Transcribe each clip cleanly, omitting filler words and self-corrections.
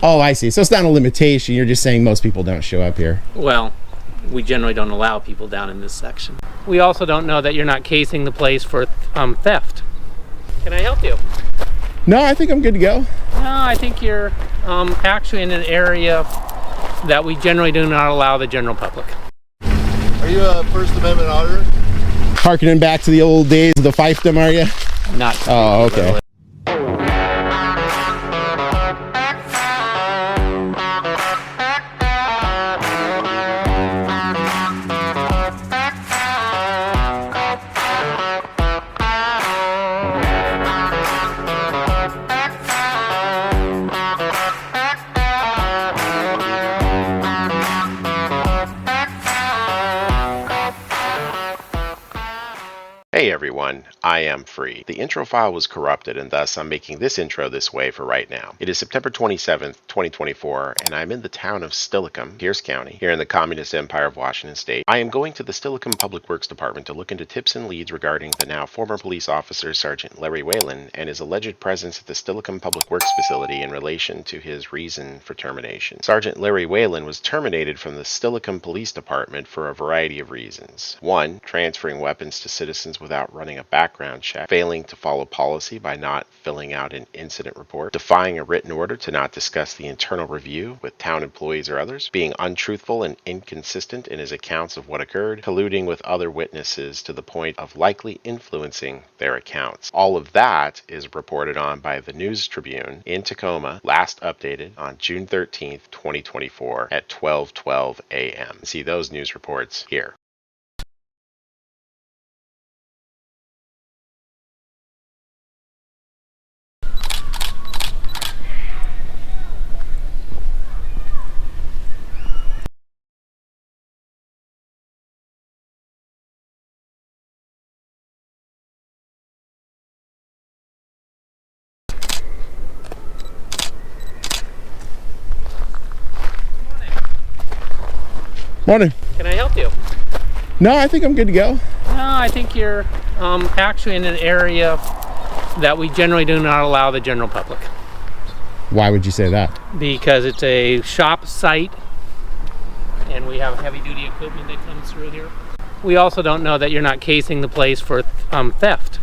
Oh, I see. So it's not a limitation. You're just saying most people don't show up here. Well, we generally don't allow people down in this section. We also don't know that you're not casing the place for theft. Can I help you? No, I think I'm good to go. No, I think you're actually in an area that we generally do not allow the general public. Are you a First Amendment auditor? Harkening back to the old days of the fiefdom, are you? Not. Oh, okay. Hey everyone, I am free. The intro file was corrupted and thus I'm making this intro this way for right now. It is September 27th, 2024 and I'm in the town of Steilacoom, Pierce County, here in the Communist Empire of Washington State. I am going to the Steilacoom Public Works Department to look into tips and leads regarding the now former police officer Sergeant Larry Whelan and his alleged presence at the Steilacoom Public Works facility in relation to his reason for termination. Sergeant Larry Whelan was terminated from the Steilacoom Police Department for a variety of reasons. 1. Transferring weapons to citizens without running a background check, failing to follow policy by not filling out an incident report, defying a written order to not discuss the internal review with town employees or others, being untruthful and inconsistent in his accounts of what occurred, colluding with other witnesses to the point of likely influencing their accounts. All of that is reported on by the News Tribune in Tacoma, last updated on June 13th, 2024 at 12:12 a.m. See those news reports here. Morning. Can I help you? No, I think I'm good to go. No, I think you're actually in an area that we generally do not allow the general public. Why would you say that? Because it's a shop site and we have heavy duty equipment that comes through here. We also don't know that you're not casing the place for theft.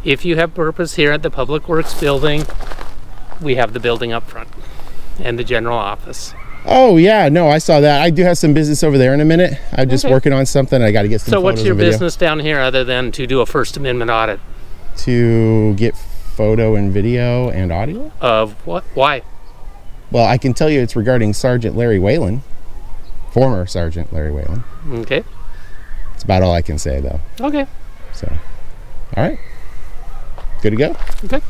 If you have purpose here at the Public Works building, we have the building up front and the general office. Oh, yeah. No, I saw that. I do have some business over there in a minute. I'm just working on something. I got to get some So photos what's your and video. business down here other than to do a First Amendment audit? To get photo and video and audio? Of what? Why? Well, I can tell you it's regarding Sergeant Larry Whelan. Former Sergeant Larry Whelan. Okay. That's about all I can say, though. Okay. So, all right. Good to go? Okay.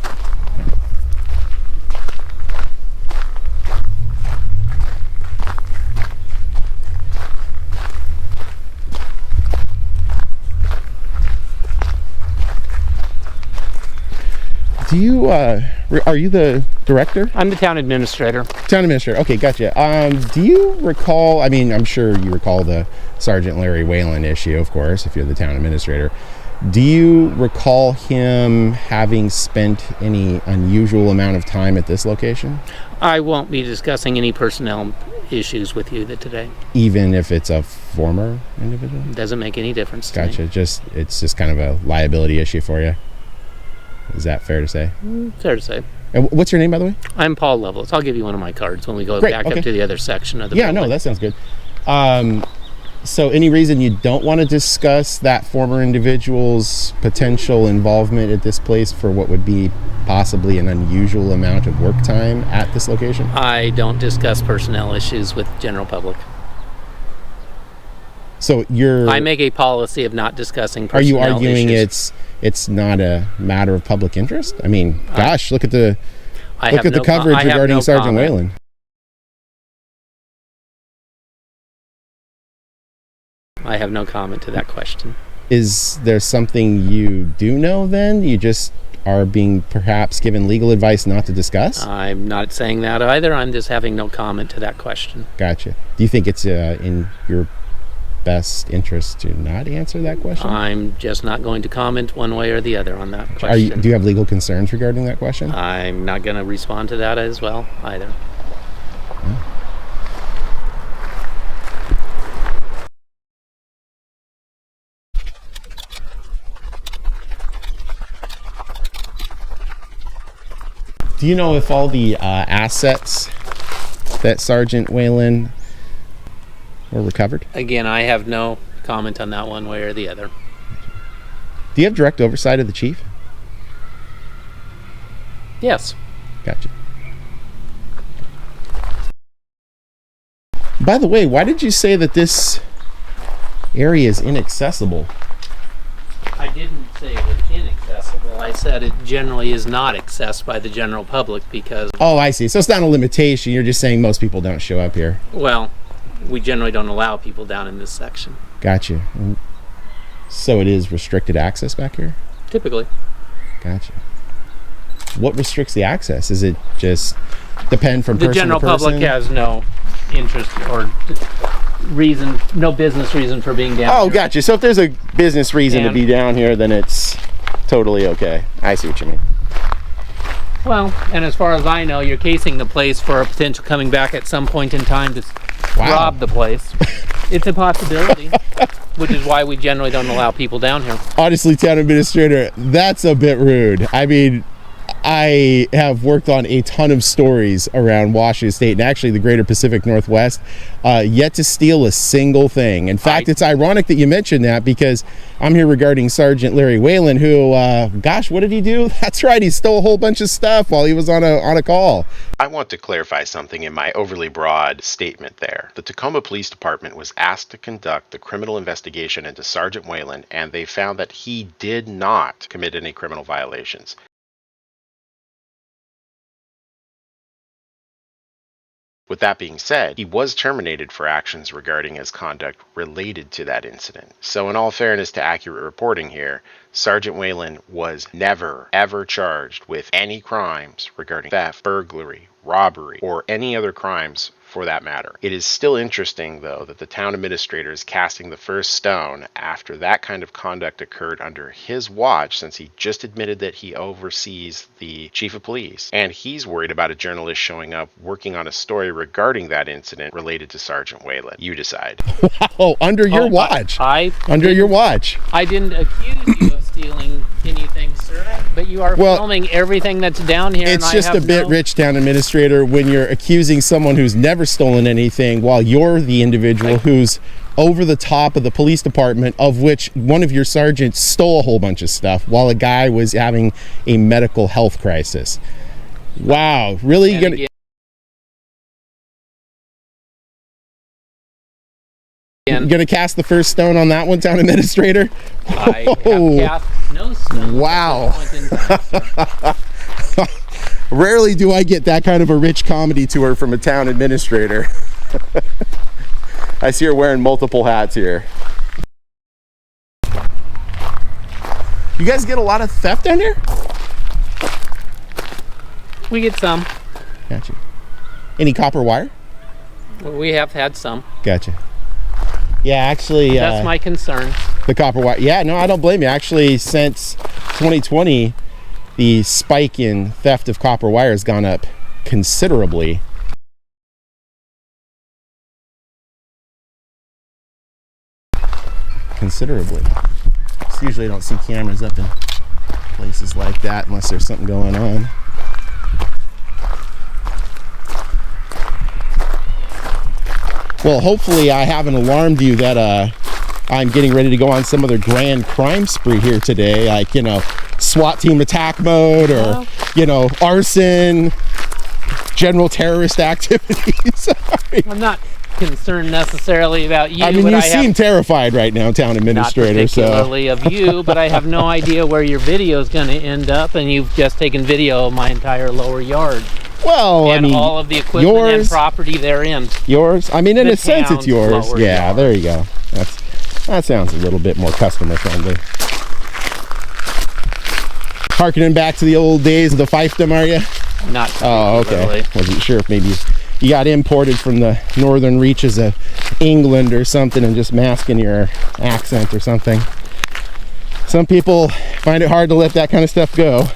Do you, are you the director? I'm the town administrator. Town administrator. Okay, gotcha. Do you recall, I mean, I'm sure you recall the Sergeant Larry Whelan issue, of course, if you're the town administrator. Do you recall him having spent any unusual amount of time at this location? I won't be discussing any personnel issues with you today. Even if it's a former individual? Doesn't make any difference to Gotcha. me. It's just kind of a liability issue for you. Is that fair to say? Fair to say. And what's your name, by the way? I'm Paul Lovelace. I'll give you one of my cards when we go Great, back okay. up to the other section of the Yeah, building. no, that sounds good. So any reason you don't want to discuss that former individual's potential involvement at this place for what would be possibly an unusual amount of work time at this location? I don't discuss personnel issues with general public. So I make a policy of not discussing Are you personnel arguing issues. it's not a matter of public interest? I mean, gosh, look at the I have no coverage I have regarding no Sergeant comment. Whelan. I have no comment to that question. Is there something you do know then? You just are being perhaps given legal advice not to discuss? I'm not saying that either. I'm just having no comment to that question. Gotcha. Do you think it's in your best interest to not answer that question? I'm just not going to comment one way or the other on that question. Do you have legal concerns regarding that question? I'm not going to respond to that as well either. Do you know if all the assets that Sergeant Whelan were recovered? Again, I have no comment on that one way or the other. Do you have direct oversight of the chief? Yes. Gotcha. By the way, why did you say that this area is inaccessible? I didn't say it was inaccessible. I said it generally is not accessed by the general public because, Oh, I see. So it's not a limitation. You're just saying most people don't show up here. well, we generally don't allow people down in this section. Gotcha. So it is restricted access back here? Typically. Gotcha. What restricts the access? Is it just depend from The person general to person? public has no interest or reason, no business reason for being down Oh, here. gotcha. So if there's a business reason to And- be down here, then it's totally okay. I see what you mean. Well, and as far as I know, you're casing the place for a potential coming back at some point in time to Wow. rob the place. It's a possibility, which is why we generally don't allow people down here. Honestly, town administrator, that's a bit rude. I mean, I have worked on a ton of stories around Washington State and actually the greater Pacific Northwest, yet to steal a single thing. In fact, it's ironic that you mentioned that because I'm here regarding Sergeant Larry Whelan, who, gosh, what did he do? That's right, he stole a whole bunch of stuff while he was on a call. I want to clarify something in my overly broad statement there. The Tacoma Police Department was asked to conduct the criminal investigation into Sergeant Whelan, and they found that he did not commit any criminal violations. With that being said, he was terminated for actions regarding his conduct related to that incident. So in all fairness to accurate reporting here, Sergeant Whelan was never, ever charged with any crimes regarding theft, burglary, robbery, or any other crimes for that matter. It is still interesting, though, that the town administrator is casting the first stone after that kind of conduct occurred under his watch, since he just admitted that he oversees the chief of police, and he's worried about a journalist showing up working on a story regarding that incident related to Sergeant Whelan. You decide. Oh, under your watch. Under your watch. I didn't accuse you of stealing anything, sir, but you are filming everything that's down here. It's and just I have a bit rich, town administrator, when you're accusing someone who's never stolen anything while you're the individual who's over the top of the police department, of which one of your sergeants stole a whole bunch of stuff while a guy was having a medical health crisis. Wow, really? And gonna again, gonna cast the first stone on that one, town administrator? I have cast no stone. Wow. At this point in time, sir. Rarely do I get that kind of a rich comedy tour from a town administrator. I see her wearing multiple hats here. You guys get a lot of theft down here? We get some. Gotcha. Any copper wire? We have had some. Gotcha. Yeah, actually, That's my concern. the copper wire. Yeah, no, I don't blame you. Actually, since 2020, the spike in theft of copper wire has gone up considerably. Considerably. So usually I don't see cameras up in places like that unless there's something going on. Well, hopefully I haven't alarmed you that I'm getting ready to go on some other grand crime spree here today, like, you know, SWAT team attack mode, or, you know, arson, general terrorist activities. I'm not concerned necessarily about you. I mean, but you seem terrified right now, town administrator. Not particularly of you, but I have no idea where your video is going to end up, and you've just taken video of my entire lower yard. Well, And I mean, all of the equipment and yours, property therein. yours. I mean, in The a sense, it's town's yours. lower Yeah, yard. there you go. That sounds a little bit more customer friendly. Harkening back to the old days of the fiefdom, are you? Not Oh, particularly. okay. Wasn't sure if maybe you got imported from the northern reaches of England or something and just masking your accent or something. Some people find it hard to let that kind of stuff go.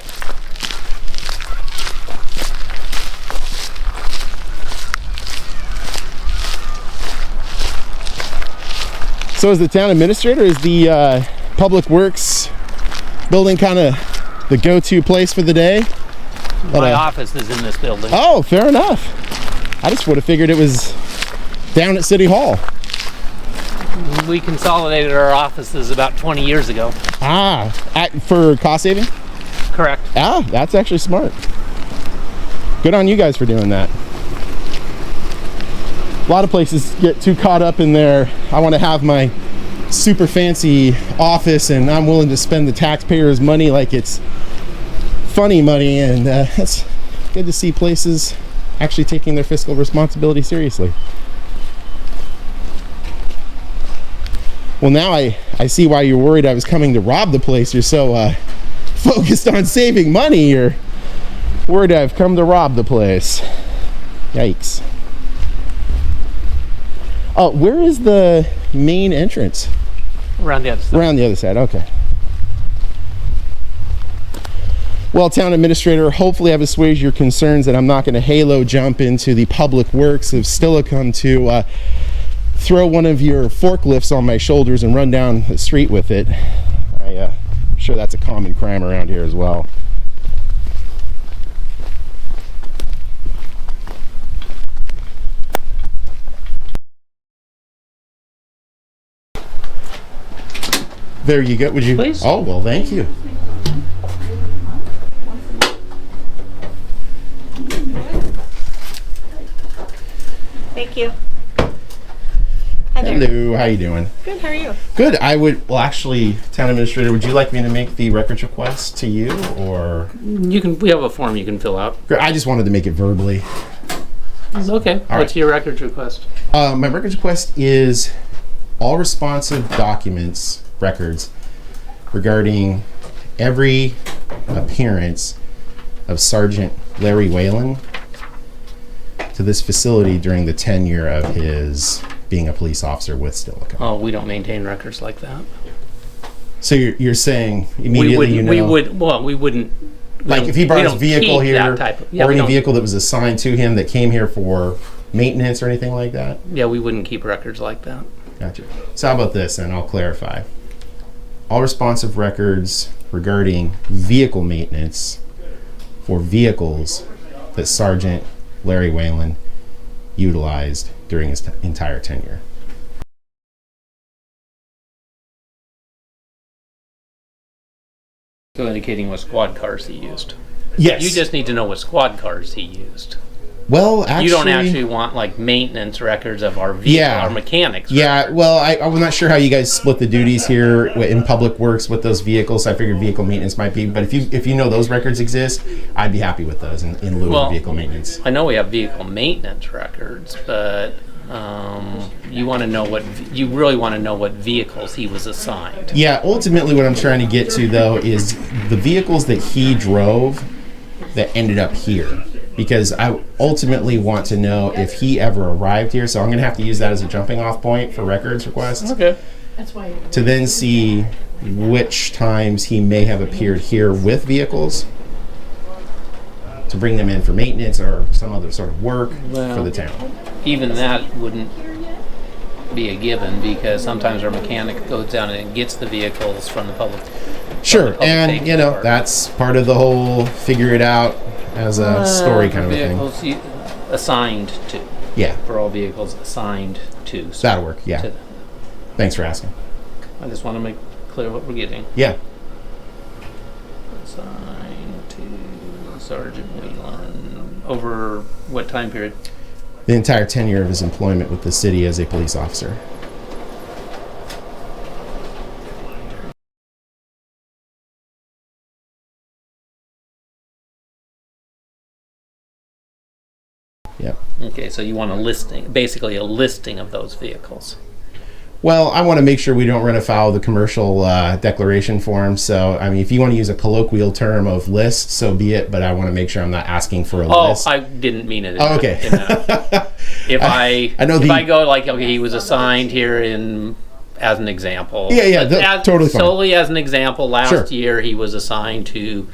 So as the town administrator, is the Public Works building kind of the go-to place for the day? My office is in this building. Oh, fair enough. I just would have figured it was down at City Hall. We consolidated our offices about 20 years ago. For cost saving? Correct. That's actually smart. Good on you guys for doing that. A lot of places get too caught up in their, I want to have my super fancy office and I'm willing to spend the taxpayers' money like it's funny money, and it's good to see places actually taking their fiscal responsibility seriously. Well, now I see why you're worried I was coming to rob the place. You're so focused on saving money, you're worried I've come to rob the place. Yikes. Oh, where is the main entrance? Around the other side. Around the other side, okay. Well, Town Administrator, hopefully I've assuaged your concerns that I'm not going to halo jump into the public works of Steilacoom to throw one of your forklifts on my shoulders and run down the street with it. I'm sure that's a common crime around here as well. There you go. Would you? Please. Oh, well, thank you. Thank you. Hi there. Hello, how you doing? Good, how are you? Good. Well, actually, Town Administrator, would you like me to make the records request to you, or? We have a form you can fill out. I just wanted to make it verbally. Okay. What's your records request? My records request is all responsive documents, records, regarding every appearance of Sergeant Larry Whelan to this facility during the tenure of his being a police officer with Steilacoom. Oh, we don't maintain records like that. So you're saying immediately we wouldn't. Like if he brought his vehicle here, or any don't. vehicle that was assigned to him that came here for maintenance or anything like that? Yeah, we wouldn't keep records like that. Gotcha. So how about this, and I'll clarify. All responsive records regarding vehicle maintenance for vehicles that Sergeant Larry Whelan utilized during his entire tenure. So indicating what squad cars he used. Yes. You just need to know what squad cars he used. Well, actually, you don't actually want like maintenance records of our vehicle, our mechanics. Yeah, records. well, I'm not sure how you guys split the duties here in public works with those vehicles. I figured vehicle maintenance might be, but if you know those records exist, I'd be happy with those in lieu of vehicle maintenance. I know we have vehicle maintenance records, but you want to know you really want to know what vehicles he was assigned. Yeah, ultimately, what I'm trying to get to though is the vehicles that he drove that ended up here. Because I ultimately want to know if he ever arrived here. So I'm going to have to use that as a jumping off point for records requests. Okay. To then see which times he may have appeared here with vehicles to bring them in for maintenance or some other sort of work for the town. Even that wouldn't be a given because sometimes our mechanic goes down and gets the vehicles from the public. Sure, and that's part of the whole figure it out as a story kind of a thing. Vehicles assigned to. Yeah. For all vehicles assigned to. So that'll work, yeah. Thanks for asking. I just want to make clear what we're getting. Yeah. Assigned to Sergeant Whelan. Over what time period? The entire tenure of his employment with the city as a police officer. Yep. Okay, so you want a listing, basically a listing of those vehicles. Well, I want to make sure we don't run afoul of the commercial declaration form. So, I mean, if you want to use a colloquial term of list, so be it. But I want to make sure I'm not asking for a list. Oh, I didn't mean it. Okay. If I go like, okay, he was assigned here as an example. Yeah, totally fine. Solely as an example, last year he was assigned to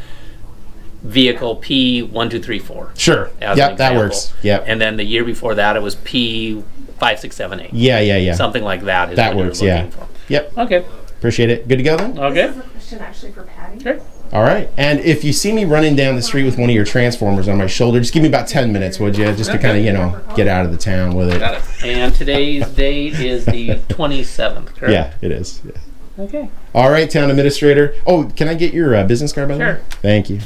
vehicle P1234. Sure. Yep, that works. Yep. And then the year before that, it was P5678. Yeah. Something like that. Is that what works. you're Yeah. looking for. Yep. Okay. Appreciate it. Good to go then. Okay. This is a question actually for Patty. Sure. All right. And if you see me running down the street with one of your transformers on my shoulder, just give me about 10 minutes, would you? Just to kind of, get out of the town with it. Got it. And today's date is the 27th, correct? Yeah, it is. Yeah. Okay. All right, town administrator. Oh, can I get your business card, by the way? Sure. Thank you.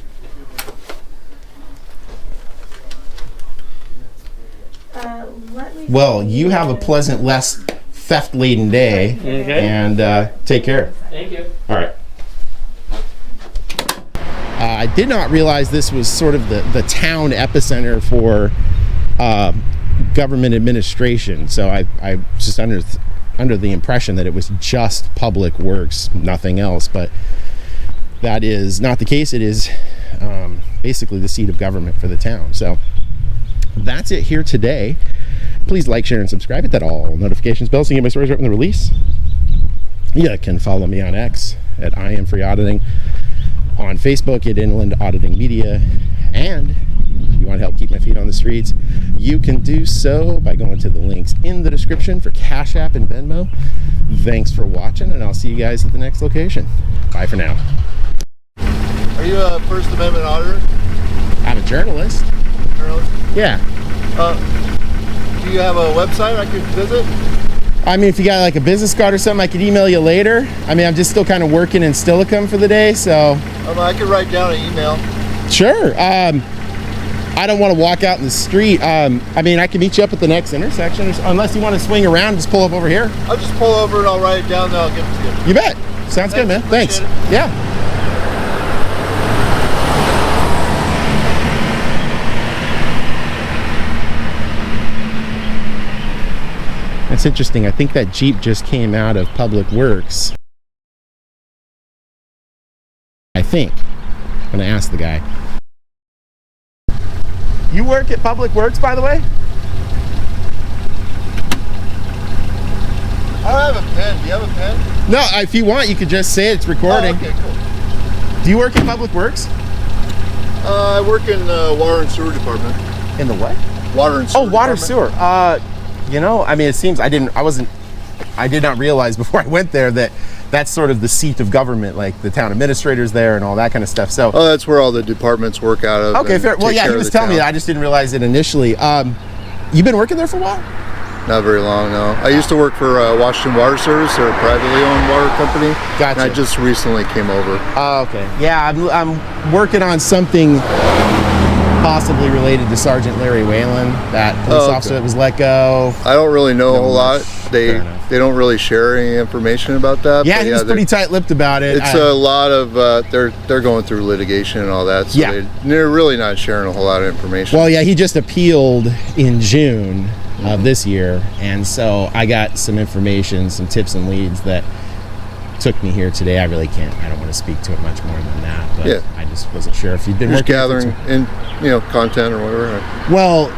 Well, you have a pleasant, less theft-laden day. Okay. And take care. Thank you. All right. I did not realize this was sort of the town epicenter for government administration. So I was just under the impression that it was just public works, nothing else. But that is not the case. It is basically the seat of government for the town. So that's it here today. Please like, share, and subscribe. Hit that all notifications bell so you get my stories right when they release. You can follow me on X at I.A.M Free Auditing, on Facebook at Inland Auditing Media, and if you want to help keep my feet on the streets, you can do so by going to the links in the description for Cash App and Venmo. Thanks for watching, and I'll see you guys at the next location. Bye for now. Are you a First Amendment auditor? I'm a journalist. Journalist? Yeah. Do you have a website I could visit? I mean, if you got like a business card or something, I could email you later. I mean, I'm just still kind of working in Steilacoom for the day, so. I could write down an email. Sure. I don't want to walk out in the street. I mean, I can meet you up at the next intersection, unless you want to swing around, just pull up over here. I'll just pull over and I'll write it down, then I'll give it to you. You bet. Sounds good, man. Thanks. Yeah. That's interesting. I think that Jeep just came out of Public Works. I think. I'm gonna ask the guy. You work at Public Works, by the way? I have a pen. Do you have a pen? No, if you want, you could just say it's recording. Oh, okay, cool. Do you work at Public Works? I work in the Water and Sewer Department. In the what? Water and Sewer. Oh, water Department. sewer. You know, I mean, it seems I did not realize before I went there that that's sort of the seat of government, like the town administrator's there and all that kind of stuff. So, oh, that's where all the departments work out of. Okay, fair. Well, yeah, he was telling me that. I just didn't realize it initially. You've been working there for a while? Not very long, no. I used to work for Washington Water Service, or a privately owned water company. Gotcha. And I just recently came over. Oh, okay. Yeah, I'm working on something possibly related to Sergeant Larry Whelan, that police officer that was let go. I don't really know a whole lot. They don't really share any information about that. Yeah, he was pretty tight-lipped about it. It's a lot of they're going through litigation and all that. So yeah, they're really not sharing a whole lot of information. Well, yeah, he just appealed in June of this year, and so I got some information, some tips and leads that took me here today. I really can't. I don't want to speak to it much more than that. But yeah. I just wasn't sure if you'd been just gathering in, content or whatever. Well,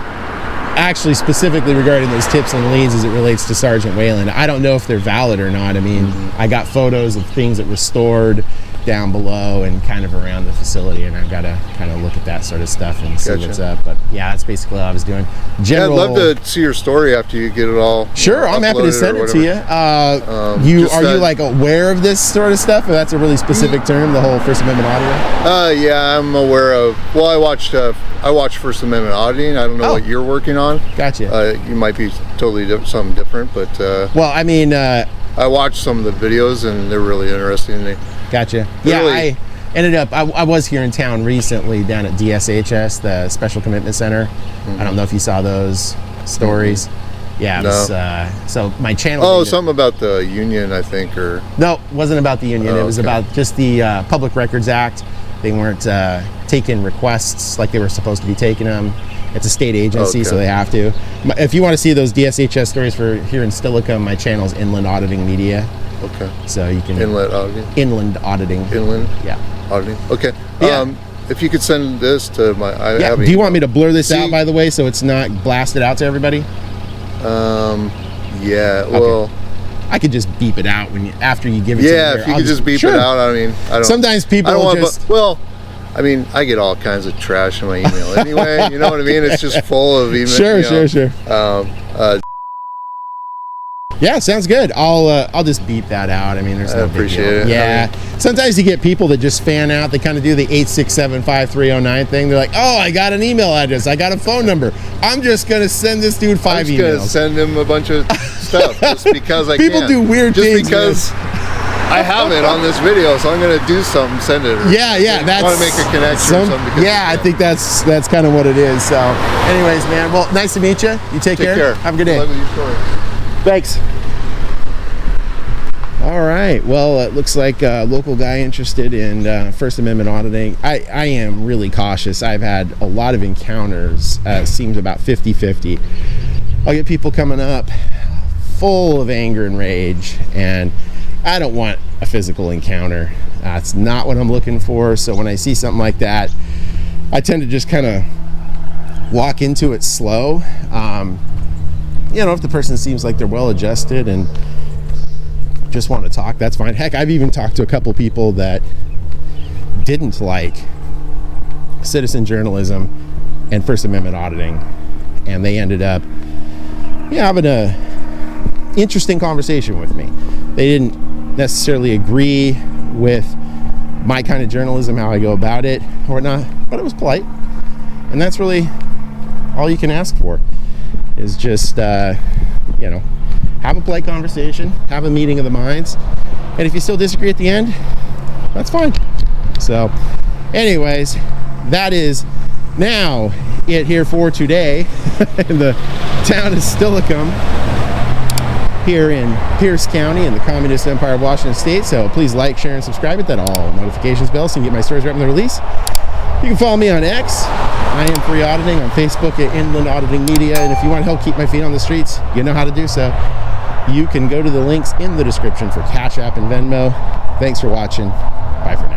actually, specifically regarding those tips and leads as it relates to Sergeant Whelan, I don't know if they're valid or not. I mean, I got photos of things that were stored down below and kind of around the facility, and I've got to kind of look at that sort of stuff and see what's up. But yeah, that's basically what I was doing. Yeah, I'd love to see your story after you get it all. Sure, I'm happy to send it to you. Are you like aware of this sort of stuff? Or that's a really specific term, the whole First Amendment auditing? Yeah, I'm aware of. Well, I watched First Amendment auditing. I don't know what you're working on. Gotcha. You might be totally something different, but well, I mean, I watched some of the videos and they're really interesting. Gotcha. Yeah, I ended up, I was here in town recently down at DSHS, the Special Commitment Center. I don't know if you saw those stories. Yeah, it was, so my channel. Oh, something about the union, I think, or. No, it wasn't about the union. It was about just the Public Records Act. They weren't taking requests like they were supposed to be taking them. It's a state agency, so they have to. If you want to see those DSHS stories for here in Steilacoom, my channel is Inland Auditing Media. Okay. So you can. Inland Auditing? Inland Auditing. Inland? Yeah. Auditing. Okay. Yeah. If you could send this to my. Do you want me to blur this out, by the way, so it's not blasted out to everybody? Yeah. Well. I could just beep it out after you give it to me. Yeah, if you could just beep it out. I mean, I don't. Sometimes people I mean, I get all kinds of trash in my email anyway. You know what I mean? It's just full of email. Sure. Yeah, sounds good. I'll just beep that out. I mean, there's no big appreciate deal. it. Yeah. Sometimes you get people that just fan out. They kind of do the 8675309 thing. They're like, oh, I got an email address. I got a phone number. I'm just going to send this dude 5 emails. I'm just going to send him a bunch of stuff just because I People can. do weird just things. Just because I have it on this video, so I'm going to do something, send it. Yeah. I want to make a connection or something. Yeah, I think that's kind of what it is. So anyways, man, well, nice to meet you. You take care. Have a good day. Love your story. Thanks. All right. Well, it looks like a local guy interested in First Amendment auditing. I am really cautious. I've had a lot of encounters. It seems about 50-50. I'll get people coming up full of anger and rage, and I don't want a physical encounter. That's not what I'm looking for. So when I see something like that, I tend to just kind of walk into it slow. If the person seems like they're well adjusted and just want to talk, that's fine. Heck, I've even talked to a couple people that didn't like citizen journalism and First Amendment auditing, and they ended up having a interesting conversation with me. They didn't necessarily agree with my kind of journalism, how I go about it or not, but it was polite. And that's really all you can ask for, is just have a polite conversation, have a meeting of the minds, and if you still disagree at the end, that's fine. So anyways, that is now it here for today in the town of Steilacoom here in Pierce County in the Communist Empire of Washington State. So please like, share, and subscribe. Hit that all notifications bell so you can get my stories right when they're released. You can follow me on X, I.A.M Free Auditing, on Facebook at Inland Auditing Media, and if you want to help keep my feet on the streets, you know how to do so. You can go to the links in the description for Cash App and Venmo. Thanks for watching. Bye for now.